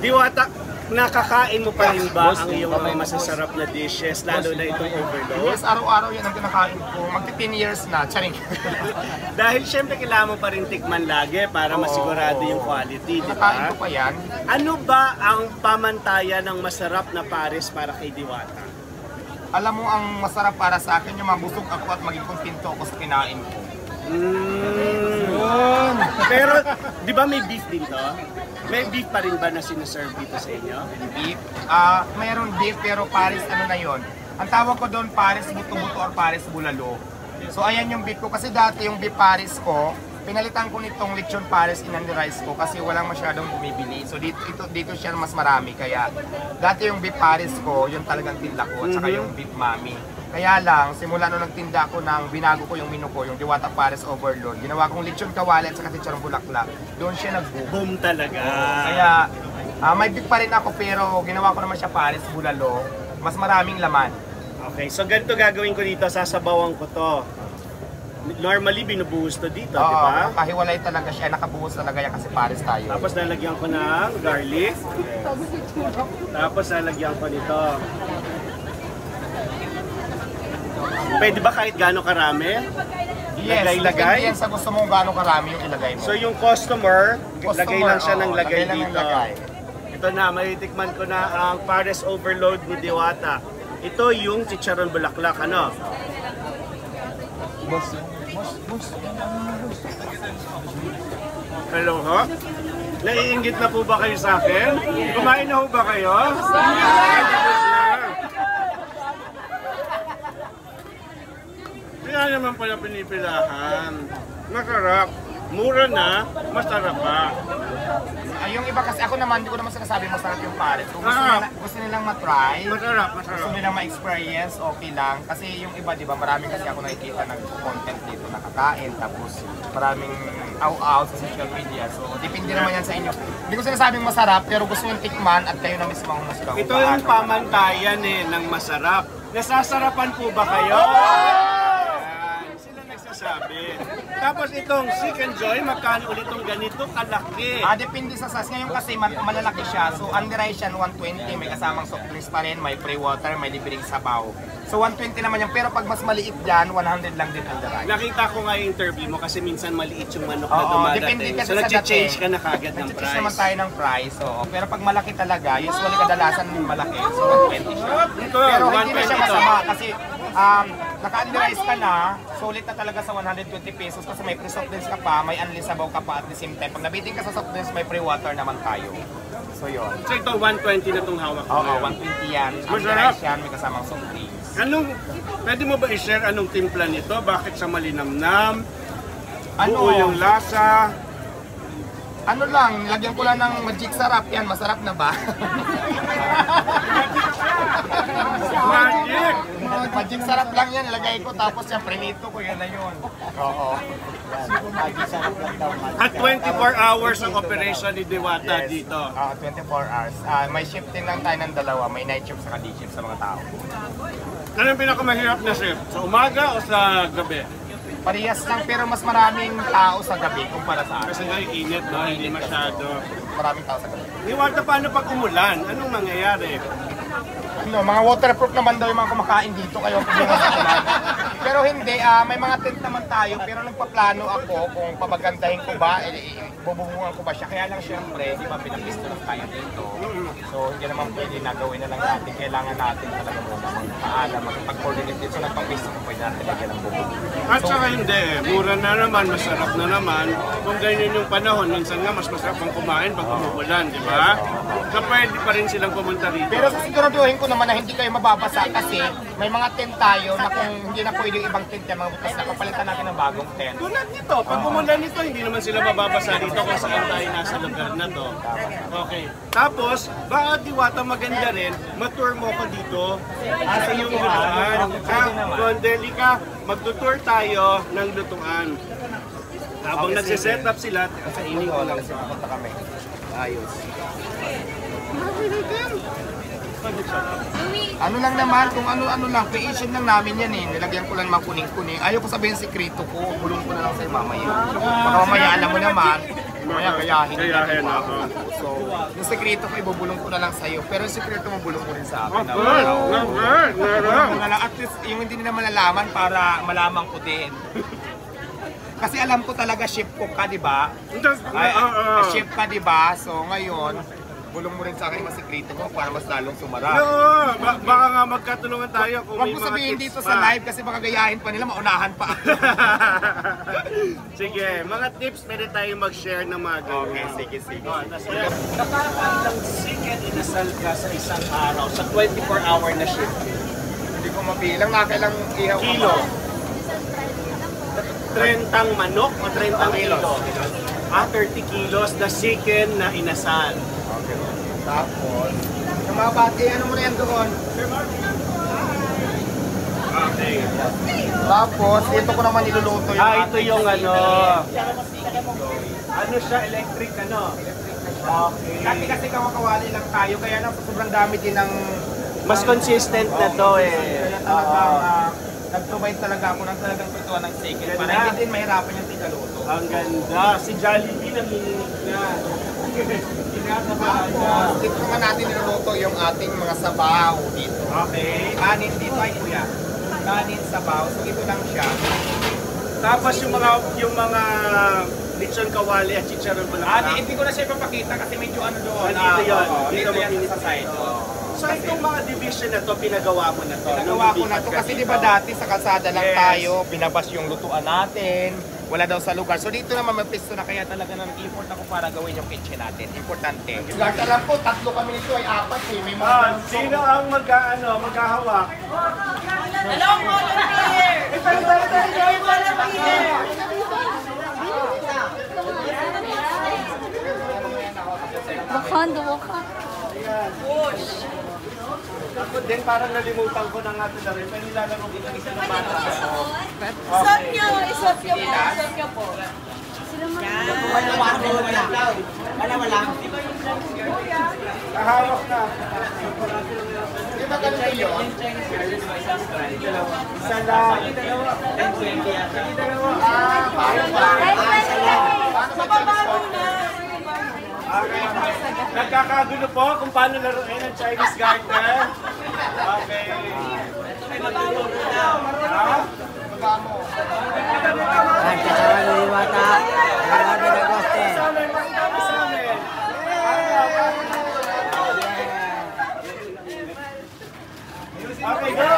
Diwata, nakakain mo pa rin ba ang iyong mga masasarap na dishes, lalo na itong overload? Yes, araw-araw yan ang kinakain ko. Magti-10 years na, charing. Dahil syempre kailangan mo pa rin tikman lagi para masigurado yung quality, di Nakain ba? ko pa yan. Ano ba ang pamantayan ng masarap na pares para kay Diwata? Alam mo, ang masarap para sa akin, yung mabusog ako at maging kontento ako sa kinain ko. Pero, di ba may beef din to? May beef pa rin ba na sinaserve dito sa inyo? Beef? Mayroon beef pero pares ano na yon. Ang tawag ko doon pares buto-buto or pares bulalo. So ayan yung beef ko. Kasi dati yung beef pares ko, pinalitan ko nitong lechon pares inandi rice ko kasi walang masyadong bumibili. So dito siya mas marami. Kaya dati yung beef pares ko, yung talagang tinda ko at saka yung beef mami. Kaya lang, simula nung nagtinda ko ng binago ko yung menu ko, yung Diwata Pares Overload, ginawa kong lechon kawali at saka chicharong bulaklak. Doon siya nag-boom. Boom talaga. Kaya may beef pa rin ako pero ginawa ko naman siya pares bulalo. Mas maraming laman. Okay, so ganito gagawin ko dito, sasabawan ko to. Normally, binubuhos to dito, di ba? Kahiwalay talaga siya, nakabuhos talaga yan kasi pares tayo. Tapos lalagyan ko ng garlic. Tapos lalagyan ko nito. Pwede ba kahit gaano karami? Yes, lagay-lagay? Yan sa gusto mong gaano karami yung ilagay mo. So yung customer lagay lang siya ng lagay lagay dito. Lagay. Ito na, matitikman ko na ang Pares Overload ni Diwata. Ito yung chicharon bulaklak, ano? Boss. Hello, ho? Naiinggit na po ba kayo sa akin? Kumain na ho ba kayo? Kaya naman pala pinipilahan. Masarap. Mura na, masarap pa. Yung iba kasi ako naman, hindi ko naman sinasabi masarap yung pares. Kung gusto nilang matry, masarap. Gusto nilang ma-experience, okay lang. Kasi yung iba, di ba, marami kasi ako nakikita nag-content dito, nakakain, tapos maraming aw-aw sa social media. So, depende naman yan sa inyo. Hindi ko sinasabing masarap, pero gusto yung tikman at kayo na mismo ang masarap. Ito yung pamantayan ng masarap. Nasasarapan po ba kayo? Sila nagsasabi. Tapos itong Seek and Joy, magkano ulit itong ganito kalaki? Depende sa size. Ngayon kasi malalaki siya. So, under rice yan, 120. May kasamang soft drinks pa rin, may free water, may libreng sabaw. So, 120 naman yan. Pero pag mas maliit dyan, 100 lang din under rice. Nakita ko nga yung interview mo kasi minsan maliit yung manok na dumadating. So, nag-change ka na kagad ng price. Nag-change naman tayo ng price. Pero pag malaki talaga, usually kadalasan malaki. So, 120 siya. Pero hindi na siya masama kasi naka-under rice ka na, sulit na talaga sa 120 pesos kasi may free soft drinks ka pa, may unli sabaw ka pa at the same time. Pag nabiting ka sa soft drinks, may free water naman tayo. So yun. So ito 120 na itong hawak mo. Oo, 120 yan. Under rice yan, may kasamang soft drinks. Pwede mo ba i-share anong timpla nito? Bakit sa malinamnam? Buo Ano? yung lasa? Ano lang, lagyan ko lang ng magic sarap yan. Masarap na ba? Magic! Magic sarap lang yan, lagay ko tapos yung prinito ko, yan na yun. Oo. At 24 hours ang operation ni Diwata dito. 24 hours. May shifting lang tayo ng dalawa, may night shift sa day shift sa mga tao. Ano yung pinakamahirap na shift? Sa umaga o sa gabi? Parehas lang pero mas maraming tao sa gabi kumpara sa akin. Kasi nga init, no? Hindi masyado. Maraming tao sa gabi. Diwata, paano pag umulan? Anong mangyayari? Mga waterproof naman daw yung mga kumakain dito kayo pero hindi, may mga tent naman tayo pero nagpaplano ako kung papagandahin ko ba, bubunguhan ko ba siya. Kaya lang syempre, di ba pinapisto lang tayo dito. So hindi naman pwede na gawin na lang natin. Kailangan natin talaga muna magpaalam, magpag-coordinate dito. So nagpapisto ko pwede natin lagyan ng bubong. At saka hindi, mura na naman, masarap na naman. Kung ganyan yung panahon, minsan nga mas masarap ang kumain pag umuulan, di ba? So pwede pa rin silang pumunta rito. Pero siguraduhin ko naman na hindi kayo mababasa kasi may mga tent tayo na kung hindi na pwede yung ibang tent yan, mga butas na papalitan natin ng bagong tent. Tulad nito, pag umulan nito, hindi naman sila mababasa dito kung saan tayo nasa lugar na to. Okay. Tapos, baka Diwata maganda rin, matour mo ko dito sa iyong lutuan. Kung deli ka, magtutour tayo ng lutuan. Habang nagsiset up sila, kainin ko lang sila. Punta kami. Ayos. Ano lang naman, kung ano-ano lang, creation lang namin yan eh. Nilagyan ko lang mga kuning-kuning. Ayaw ko sabihin sikreto ko, bulong ko na lang sa'yo mamaya. Baka mamaya alam mo naman, Mamaya gayahin. Gayahin, na, ako. So, yung sekreto ko, ibubulong ko na lang sa'yo. Pero yung sekreto mo, bulong ko rin sa akin. At least, yung hindi nila malalaman para malaman ko din. Kasi alam ko talaga chef cook ka, di ba? Chef ka, di ba? So ngayon, bulong mo rin sa akin yung sekreto mo para mas lalong sumara. No, baka nga magkatulungan tayo kung Huwag may mo mga sabihin tips dito pa. sa live kasi baka gayahin pa nila, maunahan pa ako. Sige, mga tips pwede tayo mag-share ng mga ganyan. Okay, sige, sige. Nakakailang chicken inasal ka sa isang araw sa 24-hour na shift? Hindi ko mabilang, nakailang ihaw ka Kilo. ba? 30 manok o 30 kilo? 30 kilos na chicken na inasal. Okay. Tapos, yung mga bati, ano mo na yan doon? Okay. Tapos, ito ko naman niluluto yung Ito yung ano. Ano siya, electric ano? Okay. Dati kasi kawakawali lang tayo, kaya lang sobrang dami din ng... Mas consistent na to eh. Kaya talagang nag-provide talaga ako ng talagang tutuan ng chicken. Para hindi din mahirapan yung tigaluto. Ang ganda. Si Jollibee nanginginig na. Kinakabahan na. Tapos, dito naman natin niluluto yung ating mga sabaw dito. Okay. Kanin dito ay kuya. Kanin, sabaw. So ito lang siya. Tapos yung mga lechon kawali at chicharon mo na. Hindi ko na siya ipapakita kasi medyo ano doon. Dito yun. Dito yan sa side. So itong mga division na to, pinagawa mo na to? Nagawa ko na to kasi di ba dati sa kalsada lang Yes. tayo, binabas yung lutuan natin, wala daw sa lugar. So dito naman may pisto na kaya talaga nang import ako para gawin yung kitchen natin. Importante. Lahat alam ko, 3 kami nito ay 4 eh. May mga Sino ang maghahawak? Hello, volunteer! Hello, volunteer! Wakanda, Wakanda. Push! Ako din parang nalimutan ko na nga ito na rin. Pero nilalaro ko ng isa ng bata. Isot nyo! Isot nyo po! Isot nyo po! Kahawak na. Di ba ganun yun? Isa lang. Sa baba muna! Nagkakagulo po kung paano laruin ang Chinese garter. Okay. Ha? Sa amin, makita sa amin. Okay, go!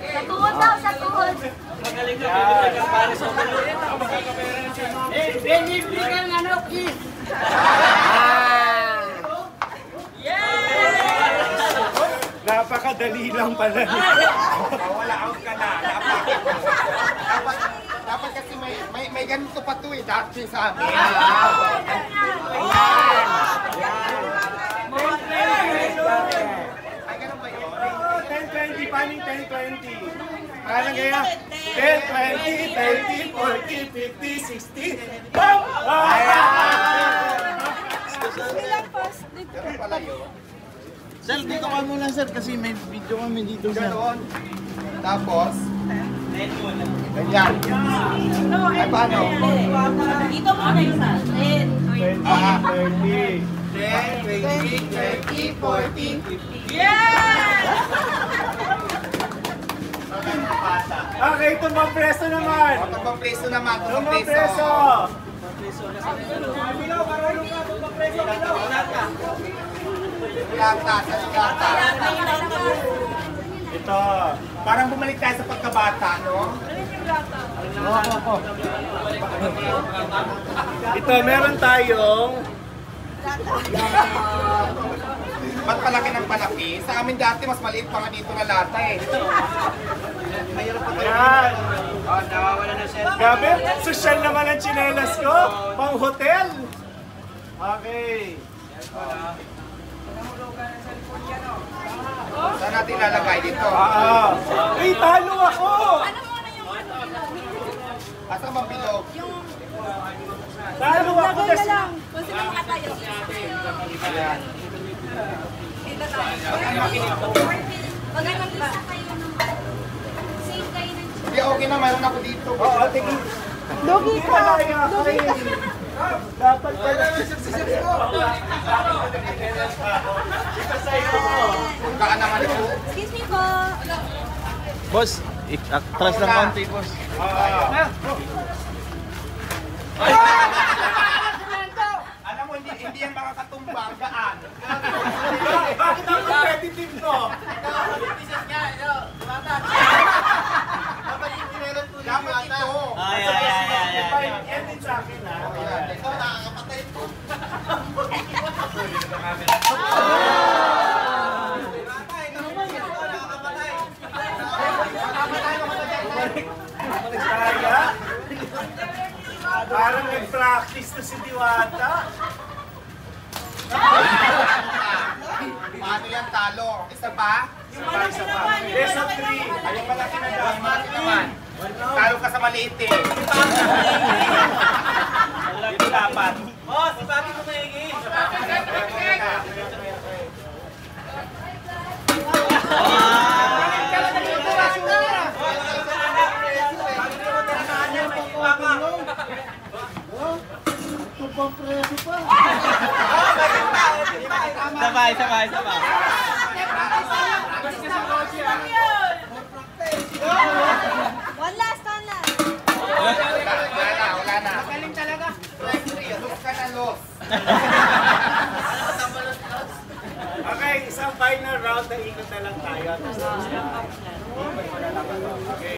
Sa tuhod daw, sa tuhod. Napakadali lang pala. Wala out ka na. Dapat kasi may ganito pa to eh. Dati sa amin. Ay, ganun ba yun? 10-20, paning 10-20? Parang kaya, 10, 20, 30, 40, 50, 60. Bam! Ganun pala yun. Sir, dito ka muna sir kasi may video kami dito sir. Ganon. Tapos, ganyan. Ay, paano? Dito muna isa. 10. 30. 10, 20, 30, 40, 50. Yeah! Okay, tumbang preso naman. Tumbang preso naman, tumbang Tumbang preso. preso. Lata, sa lata. Ito. Parang bumalik tayo sa pagkabata, no? Ito, meron tayong Ba't palaki ng palaki? Sa amin dati, mas maliit pa nga dito na lata eh. Ayan. Grabe, social naman ang tsinelas ko. Pang hotel. Okay. Saan natin lalagay dito? Uy, talo ako! Asa bang bilog? Talo ako kasi. Kung sino makatayo. Ayan. Dito tayo. Pag mag-isa kayo ng save kayo ng Hindi, okay na, mayroon ako dito. Oo, tingin. Lugi ka! Lugi ka! Dapat pala. Kaan naman ito. Excuse me po. Boss, atras ng konti, boss. Alam mo, hindi yan makakatumbang. Gaan. Bakit ang competitive to? Dapat ito. Ay. Yan din sa akin, ha? Kaya? Parang nag-practice na si Diwata. Paano yan talo? Isa pa? Isa pa. Best of 3. Ayun pala kinadama naman. Talo ka sa maliit eh. Ito dapat. Sabay. One last. Wala na. Magaling talaga. Los ka na, los. Okay, isang final round na ikot na lang tayo. Okay.